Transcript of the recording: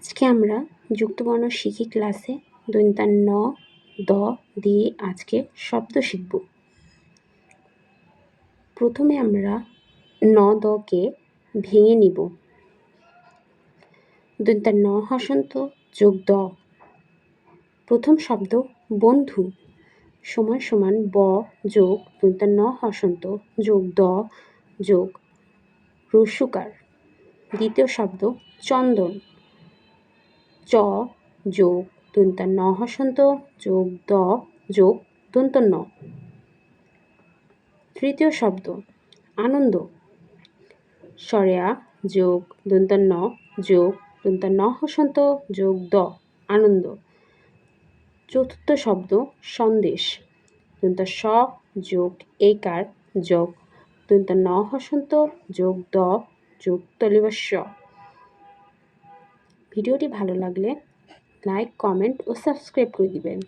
আজকে আমরা যুক্তবর্ণ শিখি ক্লাসে দন্ত্যান ন দ দিয়ে আজকে শব্দ শিখব। প্রথমে আমরা ন দকে ভেঙে নিব। দন্ত্যান ন হসন্ত যোগ দ। প্রথম শব্দ বন্ধু সমান সমান ব যোগ দন্ত্যান ন হসন্ত যোগ দ যোগ রস্যকার। দ্বিতীয় শব্দ চন্দন চ যোগ দন্ত্যান ন হসন্ত যোগ দ যোগ দন্ত্যান ন। তৃতীয় শব্দ আনন্দ সরেয়া যোগ দন্ত্যান ন যোগ দন্ত্যান ন হসন্ত যোগ দ আনন্দ। চতুর্থ শব্দ সন্দেশ দন্ত্যান স যোগ একার যোগ দন্ত্যান ন হসন্ত যোগ দ যোগ তলিবস্য। ভিডিওটি ভালো লাগলে লাইক, কমেন্ট ও সাবস্ক্রাইব করে দিবেন।